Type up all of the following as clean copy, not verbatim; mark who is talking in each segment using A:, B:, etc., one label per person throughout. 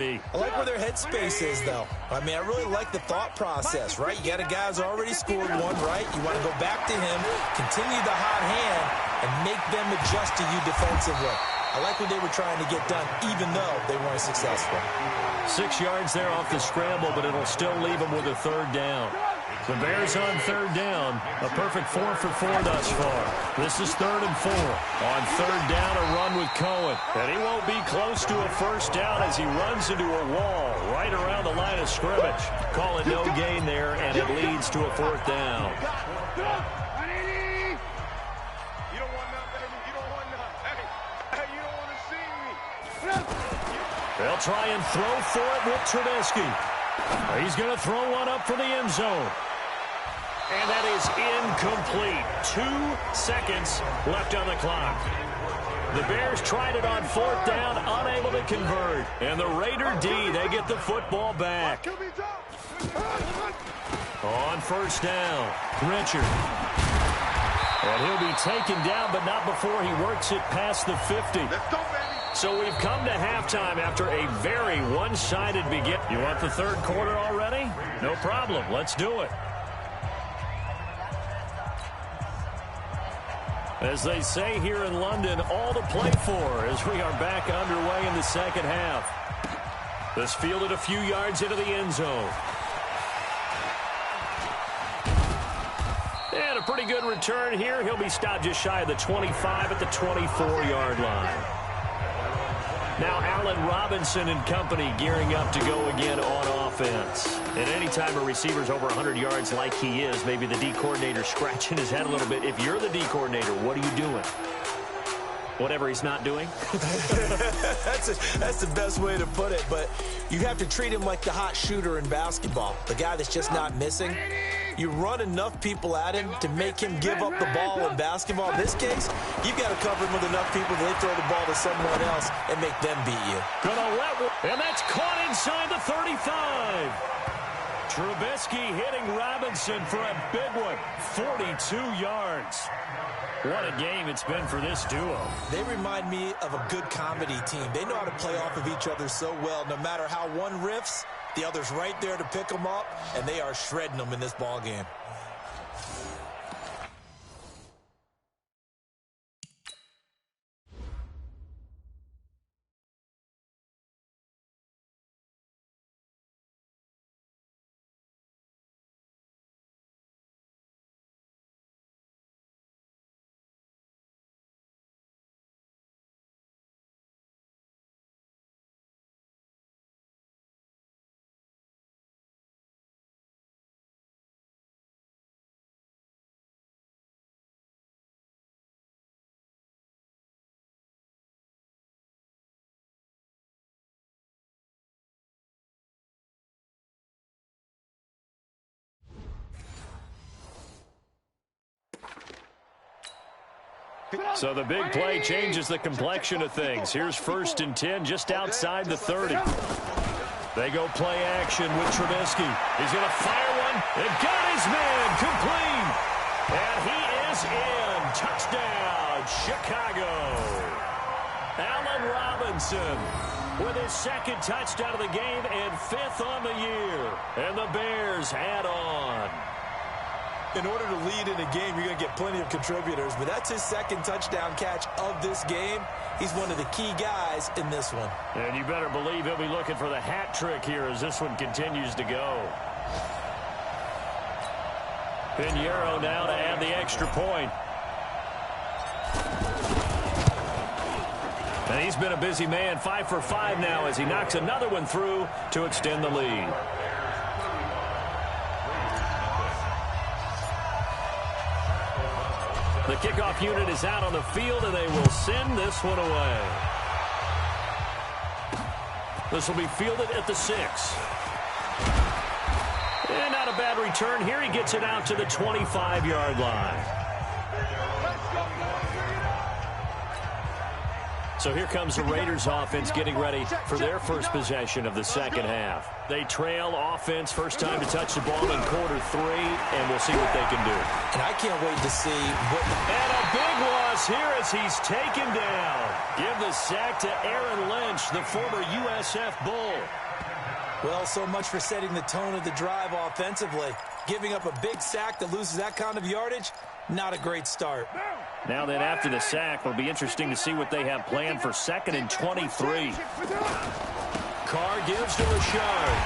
A: I like where their headspace is, though. I mean, I really like the thought process, right? You got a guy who's already scored one, right? You want to go back to him, continue the hot hand, and make them adjust to you defensively. I like what they were trying to get done, even though they weren't successful.
B: 6 yards there off the scramble, but it'll still leave them with a third down. The Bears on third down. A perfect 4 for 4 thus far. This is 3rd and 4. On third down, a run with Cohen. And he won't be close to a first down as he runs into a wall right around the line of scrimmage. Call it no gain there, and it leads to a 4th down. They'll try and throw for it with Trubisky. He's going to throw one up for the end zone. And that is incomplete. 2 seconds left on the clock. The Bears tried it on 4th down, unable to convert. And the Raider D, they get the football back. On first down, Richard. And he'll be taken down, but not before he works it past the 50. So we've come to halftime after a very one-sided beginning. You want the third quarter already? No problem. Let's do it. As they say here in London, all to play for as we are back underway in the second half. This fielded a few yards into the end zone. And a pretty good return here. He'll be stopped just shy of the 25 at the 24-yard line. Now Allen Robinson and company gearing up to go again on offense. And anytime a receiver's over 100 yards like he is, maybe the D coordinator scratching his head a little bit. If you're the D coordinator, what are you doing? Whatever he's not doing?
A: That's the best way to put it. But you have to treat him like the hot shooter in basketball, the guy that's just not missing. You run enough people at him to make him give up the ball in basketball. In this case, you've got to cover him with enough people that they throw the ball to someone else and make them beat you.
B: And that's caught inside the 35. Trubisky hitting Robinson for a big one. 42 yards. What a game it's been for this duo.
A: They remind me of a good comedy team. They know how to play off of each other so well. No matter how one riffs, the other's right there to pick them up, and they are shredding them in this ball game.
B: So the big play changes the complexion of things. Here's 1st and 10 just outside the 30. They go play action with Trubisky. He's going to fire one. They've got his man complete. And he is in. Touchdown, Chicago. Allen Robinson with his 2nd touchdown of the game and 5th on the year. And the Bears add on.
A: In order to lead in a game, you're going to get plenty of contributors, but that's his 2nd touchdown catch of this game. He's one of the key guys in this one.
B: And you better believe he'll be looking for the hat trick here as this one continues to go. Pinheiro now to add the extra point. And he's been a busy man, 5 for 5 now as he knocks another one through to extend the lead. The kickoff unit is out on the field, and they will send this one away. This will be fielded at the 6. And not a bad return here. He gets it out to the 25-yard line. So here comes the Raiders offense getting ready for their first possession of the second half. They trail offense, first time to touch the ball in quarter 3, and we'll see what they can do.
A: And I can't wait to see what...
B: And a big loss loss here as he's taken down. Give the sack to Aaron Lynch, the former USF Bull.
A: Well, so much for setting the tone of the drive offensively. Giving up a big sack that loses that kind of yardage, not a great start.
B: Now then, after the sack, it'll be interesting to see what they have planned for 2nd and 23.
A: Carr gives to Richard.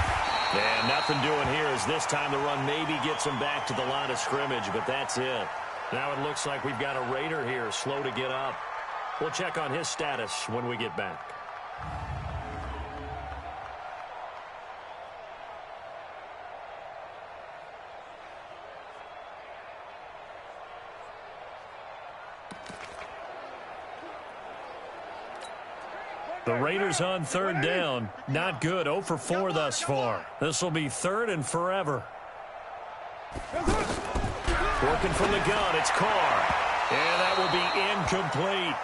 B: And nothing doing here as this time the run maybe gets him back to the line of scrimmage, but that's it. Now it looks like we've got a Raider here, slow to get up. We'll check on his status when we get back. The Raiders on 3rd down. Not good. 0 for 4 thus far. This will be 3rd and forever. Working from the gun. It's Carr. And that will be incomplete.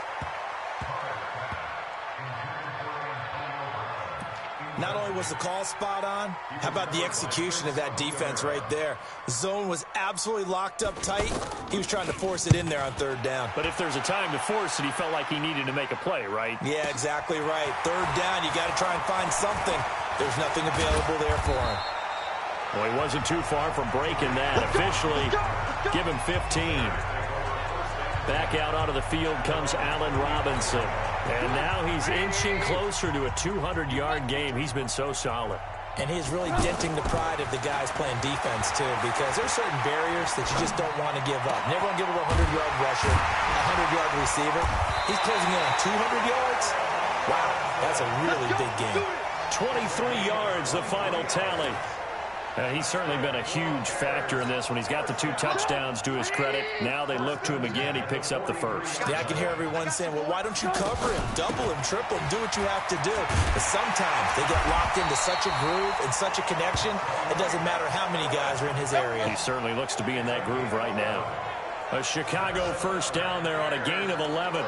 A: Not only was the call spot on, how about the execution of that defense right there? The zone was absolutely locked up tight. He was trying to force it in there on 3rd down.
B: But if there's a time to force it, he felt like he needed to make a play, right?
A: Yeah, exactly right. 3rd down, you got to try and find something. There's nothing available there for him.
B: Well, he wasn't too far from breaking that. Officially, give him 15. Back out onto the field comes Allen Robinson. And now he's inching closer to a 200-yard game. He's been so solid.
A: And he's really denting the pride of the guys playing defense, too, because there's certain barriers that you just don't want to give up. Never want to give up a 100-yard rusher, a 100-yard receiver. He's closing in on 200 yards. Wow, that's a really big game.
B: 23 yards, the final tally. He's certainly been a huge factor in this when he's got the 2 touchdowns to his credit. Now they look to him again. He picks up the first.
A: Yeah, I can hear everyone saying, well, why don't you cover him, double him, triple him, do what you have to do. But sometimes they get locked into such a groove and such a connection, it doesn't matter how many guys are in his area.
B: He certainly looks to be in that groove right now. A Chicago first down there on a gain of 11.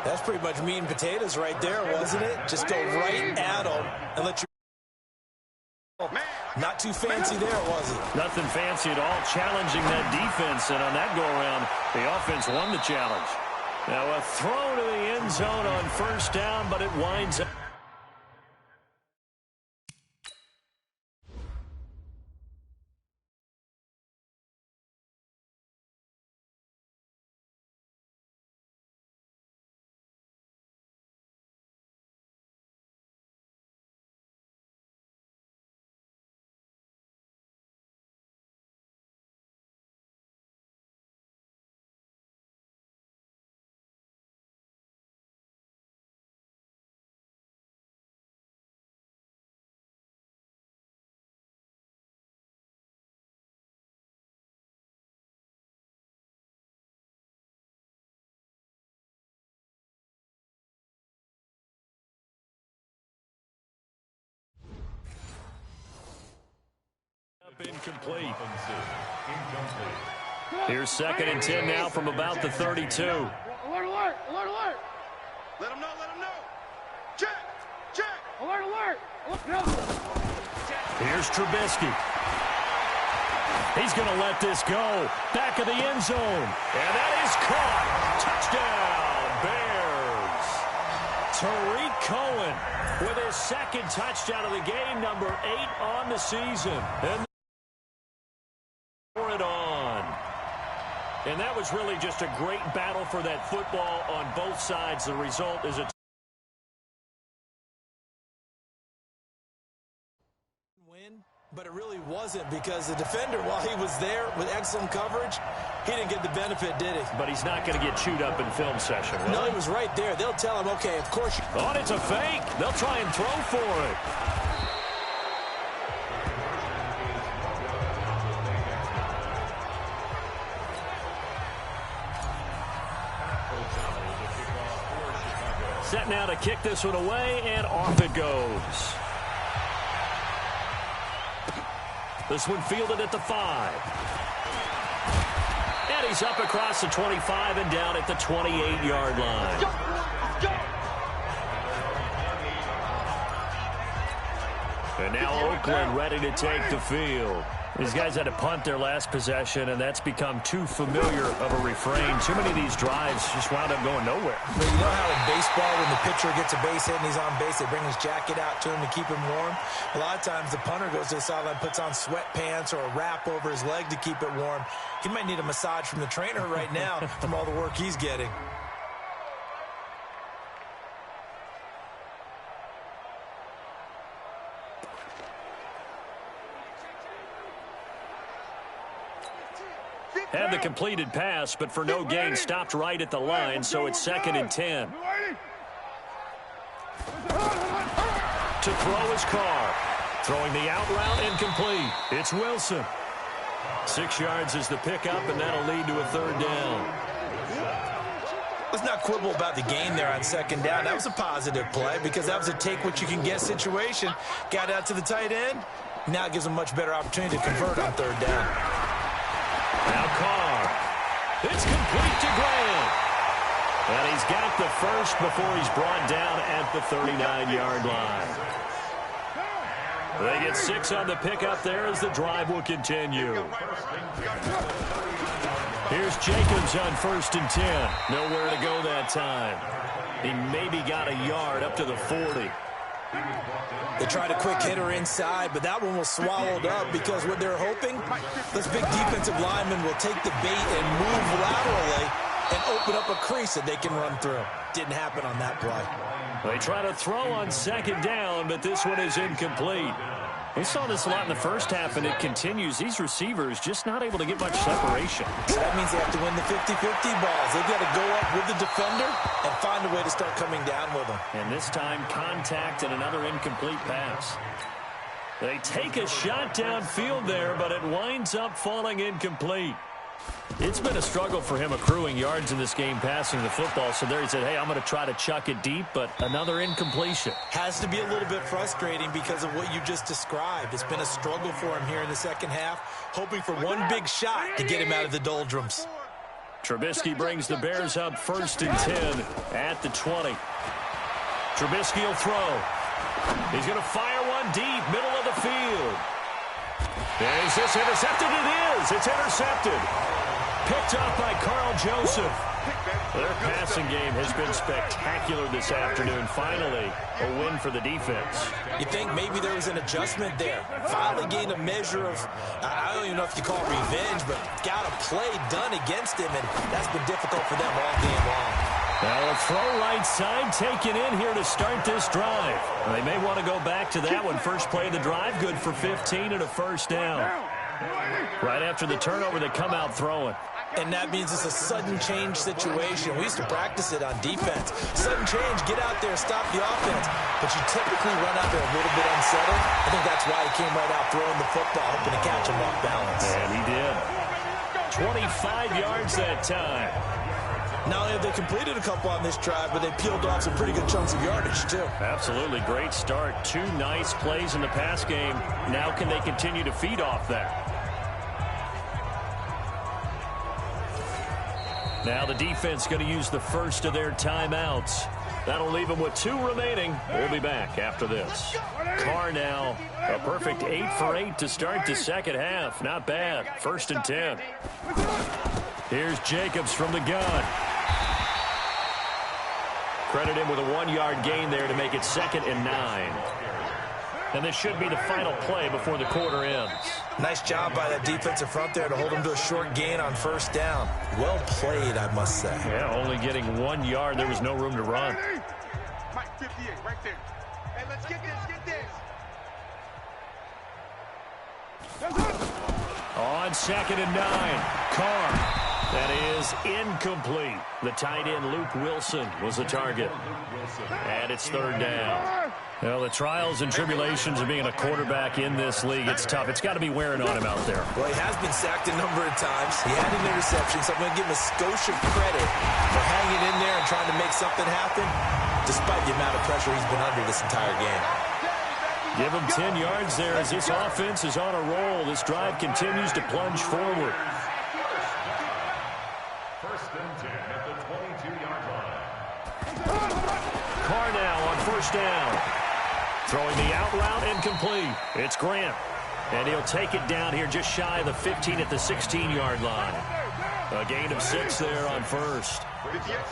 A: That's pretty much meat and potatoes right there, wasn't it? Just go right at him and let you... Not too fancy there, was it?
B: Nothing fancy at all, challenging that defense, and on that go-around, the offense won the challenge. Now a throw to the end zone on 1st down, but it winds up. Incomplete. Here's 2nd and 10 now from about the 32.
C: Alert, alert, alert, alert.
D: Let him know, let him know. Check, check.
C: Alert, alert.
B: Here's Trubisky. He's going to let this go. Back of the end zone. And that is caught. Touchdown, Bears. Tariq Cohen with his 2nd touchdown of the game, number 8 on the season. And it on. And that was really just a great battle for that football on both sides. The result is a
A: win, but it really wasn't because the defender, while he was there with excellent coverage, he didn't get the benefit, did he?
B: But he's not going to get chewed up in film session, will
A: No, he was right there. They'll tell him, okay, of course you...
B: Oh, it's a fake. They'll try and throw for it. Set now to kick this one away, and off it goes. This one fielded at the 5. And he's up across the 25 and down at the 28-yard line.
C: Go, go.
B: And now Oakland ready to take the field. These guys had to punt their last possession, and that's become too familiar of a refrain. Too many of these drives just wound up going nowhere.
A: But you know how in baseball, when the pitcher gets a base hit and he's on base, they bring his jacket out to him to keep him warm? A lot of times the punter goes to the sideline, puts on sweatpants or a wrap over his leg to keep it warm. He might need a massage from the trainer right now from all the work he's getting.
B: Had the completed pass, but for no gain, stopped right at the line, so it's 2nd and 10. To throw his Carr. Throwing the out route incomplete. It's Wilson. 6 yards is the pickup, and that'll lead to a 3rd down.
A: Let's not quibble about the gain there on 2nd down. That was a positive play because that was a take-what-you-can-get situation. Got out to the tight end. Now it gives him a much better opportunity to convert on 3rd down.
B: Now Carr. It's complete to Graham. And he's got the first before he's brought down at the 39-yard line. They get 6 on the pickup there as the drive will continue. Here's Jacobs on 1st and 10. Nowhere to go that time. He maybe got a yard up to the 40.
A: They tried a quick hitter inside, but that one was swallowed up because what they're hoping, this big defensive lineman will take the bait and move laterally and open up a crease that they can run through. Didn't happen on that play.
B: They try to throw on 2nd down, but this one is incomplete. We saw this a lot in the first half, and it continues. These receivers just not able to get much separation.
A: So that means they have to win the 50-50 balls. They've got to go up with the defender and find a way to start coming down with them.
B: And this time, contact and another incomplete pass. They take a shot downfield there, but it winds up falling incomplete. It's been a struggle for him accruing yards in this game passing the football. So there he said, hey, I'm going to try to chuck it deep, but another incompletion.
A: Has to be a little bit frustrating because of what you just described. It's been a struggle for him here in the 2nd half, hoping for one big shot to get him out of the doldrums.
B: Trubisky brings the Bears up 1st and 10 at the 20. Trubisky will throw. He's going to fire one deep, middle of the field. Is this intercepted? It is. It's intercepted. Picked up by Carl Joseph. Their passing game has been spectacular this afternoon. Finally, a win for the defense.
A: You think maybe there was an adjustment there. Finally gained a measure of, I don't even know if you call it revenge, but got a play done against him, and that's been difficult for them all game long.
B: Now a throw right side taken in here to start this drive. They may want to go back to that one. First play of the drive, good for 15 and a 1st down. Right after the turnover, they come out throwing.
A: And that means it's a sudden change situation. We used to practice it on defense. Sudden change, get out there, stop the offense. But you typically run out there a little bit unsettled. I think that's why he came right out throwing the football, hoping to catch him off balance.
B: And he did. 25 yards that time.
A: Not only have they completed a couple on this drive, but they peeled off some pretty good chunks of yardage, too.
B: Absolutely. Great start. 2 nice plays in the pass game. Now can they continue to feed off that? Now the defense going to use the first of their timeouts. That'll leave them with 2 remaining. We'll be back after this. Carr now, a perfect 8 for 8 to start the 2nd half. Not bad. 1st and 10. Here's Jacobs from the gun. Credit him with a 1-yard gain there to make it 2nd and 9. And this should be the final play before the quarter ends.
A: Nice job by that defensive front there to hold him to a short gain on 1st down. Well played, I must say.
B: Yeah, only getting 1 yard. There was no room to run.
D: Mike 58, right there. Hey, let's get this,
B: On 2nd and 9, Carr. That is incomplete. The tight end, Luke Wilson, was the target. And it's 3rd down. Well, the trials and tribulations of being a quarterback in this league, it's tough. It's got to be wearing on him out there.
A: Well, he has been sacked a number of times. He had an interception, so I'm going to give him a skosh of credit for hanging in there and trying to make something happen, despite the amount of pressure he's been under this entire game.
B: Give him 10 yards there as this offense is on a roll. This drive continues to plunge forward.
E: 1st and 10 at the 22-yard line.
B: Carr now on 1st down. Throwing the out route incomplete. It's Grant. And he'll take it down here just shy of the 15 at the 16-yard line. A gain of 6 there on first.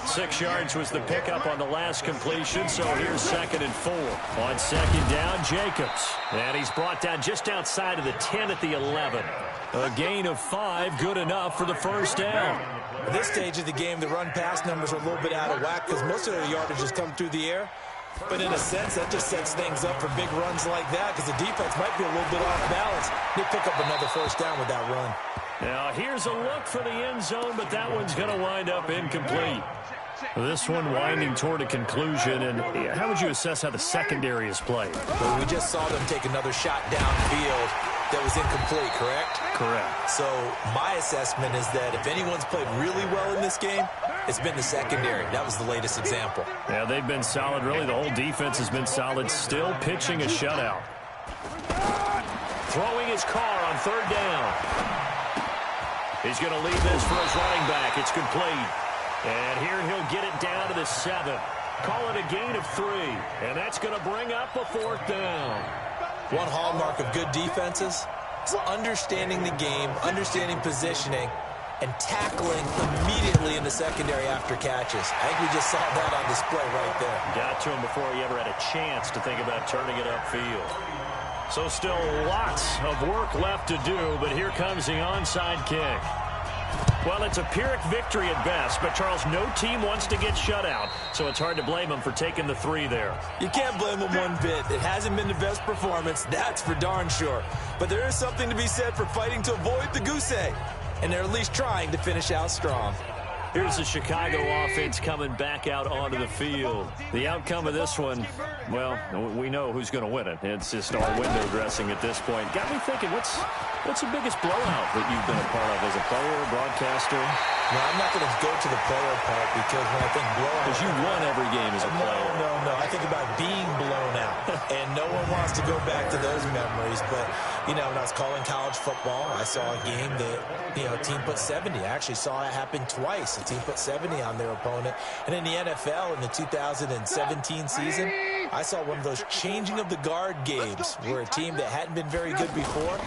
B: 6 yards was the pickup on the last completion, so here's 2nd and 4. On 2nd down, Jacobs. And he's brought down just outside of the 10 at the 11. A gain of 5, good enough for the first down.
A: At this stage of the game, the run-pass numbers are a little bit out of whack because most of their yardage has come through the air. But in a sense, that just sets things up for big runs like that because the defense might be a little bit off balance. They pick up another first down with that run.
B: Now, here's a look for the end zone, but that one's going to wind up incomplete. This one winding toward a conclusion, and how would you assess how the secondary is played?
A: Well, we just saw them take another shot downfield that was incomplete, correct?
B: Correct.
A: So my assessment is that if anyone's played really well in this game, it's been the secondary. That was the latest example.
B: Yeah, they've been solid. Really, the whole defense has been solid. Still pitching a shutout. Throwing his car on 3rd down. He's going to lead this for his running back. It's complete. And here he'll get it down to the 7. Call it a gain of 3. And that's going to bring up a 4th down.
A: One hallmark of good defenses is understanding the game, understanding positioning, and tackling immediately in the secondary after catches. I think we just saw that on display right there.
B: Got to him before he ever had a chance to think about turning it upfield. So still lots of work left to do, but here comes the onside kick. Well, it's a Pyrrhic victory at best, but, Charles, no team wants to get shut out, so it's hard to blame them for taking the 3 there.
A: You can't blame them one bit. It hasn't been the best performance, that's for darn sure. But there is something to be said for fighting to avoid the goose egg, and they're at least trying to finish out strong.
B: Here's the Chicago offense coming back out onto the field. The outcome of this one, well, we know who's going to win it. It's just all window dressing at this point. Got me thinking, what's the biggest blowout that you've been a part of as a player, broadcaster?
A: No, I'm not going to go to the player part because when I think blowout...
B: Because you won every game as a player.
A: No. I think about being blown out. And no one wants to go back to those memories. But, you know, when I was calling college football, I saw a game that, you know, a team put 70. I actually saw it happen twice. A team put 70 on their opponent. And in the NFL, in the 2017 season, I saw one of those changing of the guard games where a team that hadn't been very good before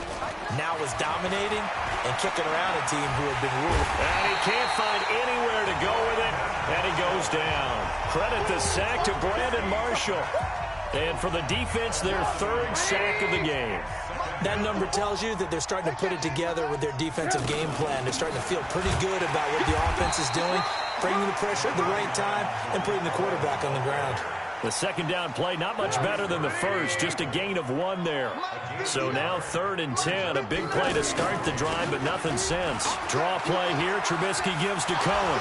A: now was dominating and kicking around a team who had been ruled.
B: And he can't find anywhere to go with it, and he goes down. Credit the sack to Brandon Marshall. And for the defense, their 3rd sack of the game.
A: That number tells you that they're starting to put it together with their defensive game plan. They're starting to feel pretty good about what the offense is doing, bringing the pressure at the right time, and putting the quarterback on the ground.
B: The 2nd down play, not much better than the first, just a gain of 1 there. So now 3rd and 10, a big play to start the drive, but nothing since. Draw play here, Trubisky gives to Cohen.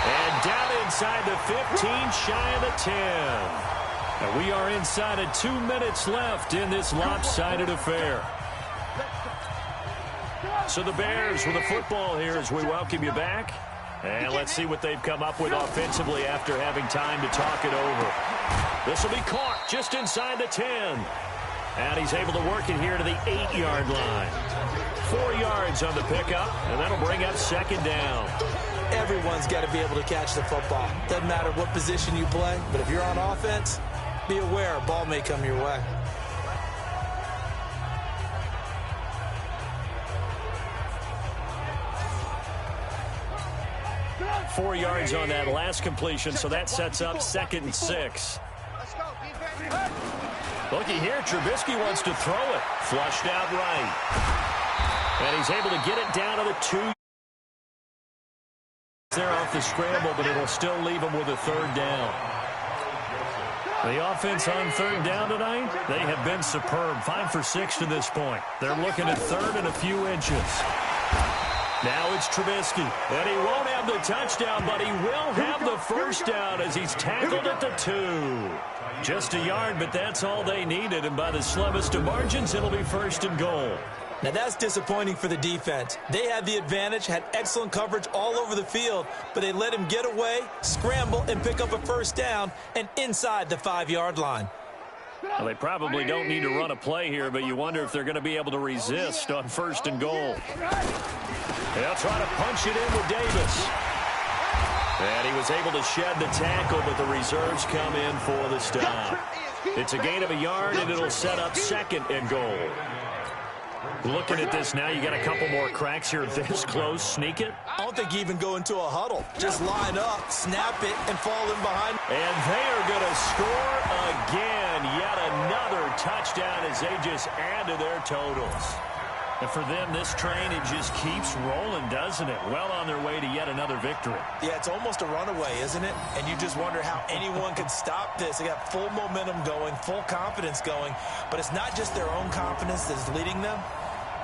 B: And down inside the 15, shy of the 10. And we are inside of 2 minutes left in this lopsided affair. So the Bears with the football here as we welcome you back. And let's see what they've come up with offensively after having time to talk it over. This will be caught just inside the 10. And he's able to work it here to the 8-yard line. 4 yards on the pickup, and that'll bring up 2nd down.
A: Everyone's got to be able to catch the football. Doesn't matter what position you play, but if you're on offense, be aware a ball may come your way.
B: Four yards on that last completion, so that sets up 2nd and 6. Looky here, Trubisky wants to throw it. Flushed out right. And he's able to get it down to the 2. They're off the scramble, but it'll still leave him with a 3rd down. The offense on 3rd down tonight, they have been superb. 5 for 6 to this point. They're looking at 3rd and a few inches. Now it's Trubisky, and he won't have the touchdown, but he will have the first down as he's tackled at the 2. Just a yard, but that's all they needed, and by the slimmest of margins, it'll be 1st and goal.
A: Now that's disappointing for the defense. They had the advantage, had excellent coverage all over the field, but they let him get away, scramble, and pick up a 1st down, and inside the 5-yard line.
B: Well, they probably don't need to run a play here, but you wonder if they're going to be able to resist on 1st and goal. They'll try to punch it in with Davis. And he was able to shed the tackle, but the reserves come in for the stop. It's a gain of a yard, and it'll set up 2nd and goal. Looking at this now, you got a couple more cracks here. This close, sneak it.
A: I don't think you even go into a huddle. Just line up, snap it, and fall in behind.
B: And they are going to score again. Yet another touchdown as they just add to their totals. And for them, this train, it just keeps rolling, doesn't it? Well on their way to yet another victory.
A: Yeah, it's almost a runaway, isn't it? And you just wonder how anyone can stop this. They got full momentum going, full confidence going. But it's not just their own confidence that's leading them.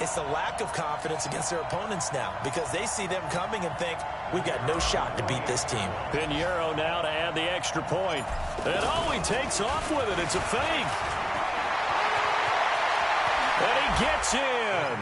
A: It's the lack of confidence against their opponents now because they see them coming and think, we've got no shot to beat this team.
B: Pinheiro now to add the extra point. And oh, he takes off with it. It's a fake. And he gets in.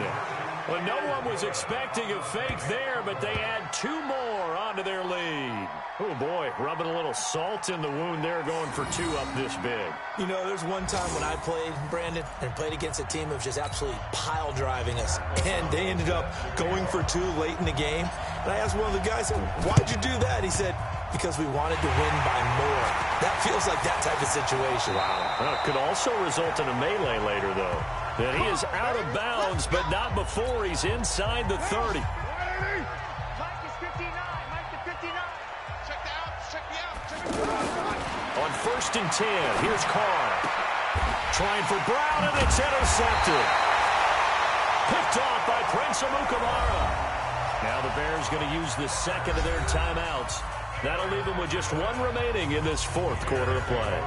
B: Well, no one was expecting a fake there, but they add two more onto their lead. Oh, boy, rubbing a little salt in the wound there, going for two up this big.
A: You know, there's one time when I played, Brandon, and played against a team that was just absolutely pile driving us, and they ended up going for two late in the game. And I asked one of the guys, why'd you do that? He said, because we wanted to win by more. That feels like that type of situation.
B: Wow. Well, it could also result in a melee later, though. That he is out of bounds, but not before he's inside the 30.
C: Mike is 59. Mike is 59.
D: Check the out. Check me out. Check me out.
B: On 1st and 10, here's Carr. Trying for Brown, and it's intercepted. Picked off by Prince Amukamara. Now the Bears going to use the second of their timeouts. That'll leave them with just one remaining in this fourth quarter of play.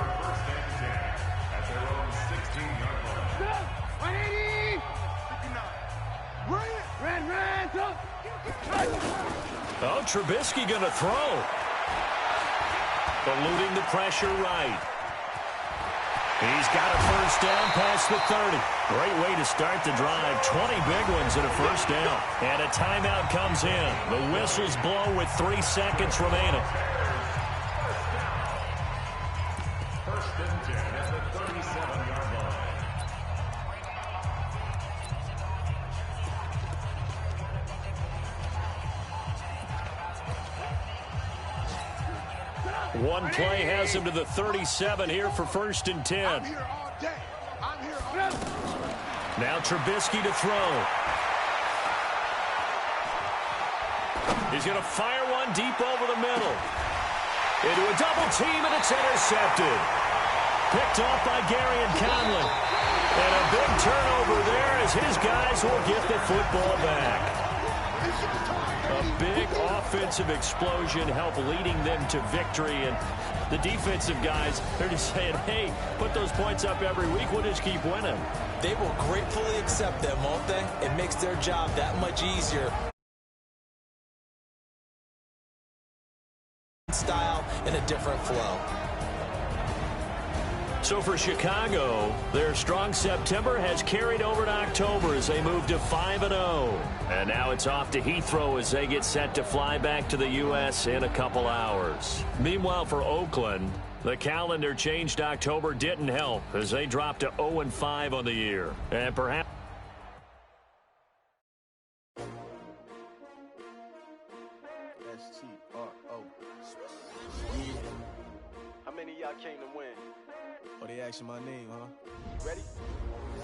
C: 180. Red, go.
B: Oh, Trubisky going to throw. Eluding the pressure right. He's got a first down past the 30. Great way to start the drive. 20 big ones and a first down. And a timeout comes in. The whistles blow with 3 seconds remaining.
E: First and 10 at the 37-yard line.
B: One play has him to the 37 here for 1st and 10.
D: I'm here all day. I'm here all day.
B: Now Trubisky to throw. He's going to fire one deep over the middle. Into a double team, and it's intercepted. Picked off by Gary and Conley. And a big turnover there as his guys will get the football back. A big offensive explosion help leading them to victory. And the defensive guys, they're just saying, hey, put those points up every week. We'll just keep winning.
A: They will gratefully accept them, won't they? It makes their job that much easier. Style and a different flow.
B: So for Chicago, their strong September has carried over to October as they move to 5-0. And now it's off to Heathrow as they get set to fly back to the U.S. in a couple hours. Meanwhile, for Oakland, the calendar changed. October didn't help as they dropped to 0-5 on the year. And perhaps
F: S-T-R-O. How many of y'all came to win? Oh, they asking my name, huh? Ready?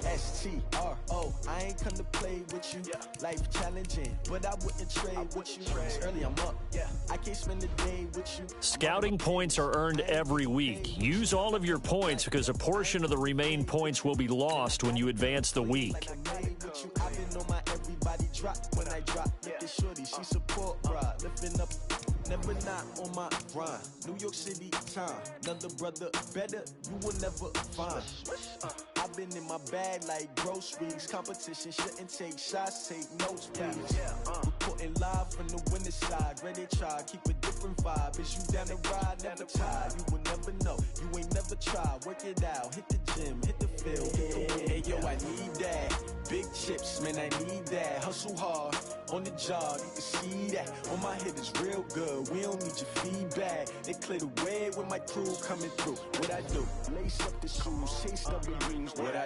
F: S-T-R-O. I ain't come to play with you. Life challenging, but I wouldn't trade with you. It's early, I'm up. I can't spend the day with you.
B: scouting points are earned every week. Use all of your points because a portion of the remaining points will be lost when you advance the week.
F: I've been on my everybody drop when I drop. Look at shorty, she support ride. Lifting up, never not on my grind. New York City time, another brother better, you will never find. I've been in my bag like groceries. Competition shouldn't take shots, take notes, please. Reporting live from the winning side. Ready to try, keep a different vibe. Is you down the ride, never tired. You will never know, you ain't never tried. Work it out, hit the gym, hit the field. Hey, yo, I need that. Big chips, man, I need that. Hustle hard, on the job, you can see that. On my head is real good, we don't need your feedback. They clear the way with my crew coming through. What I do, lace up the shoes, chase double rings. What I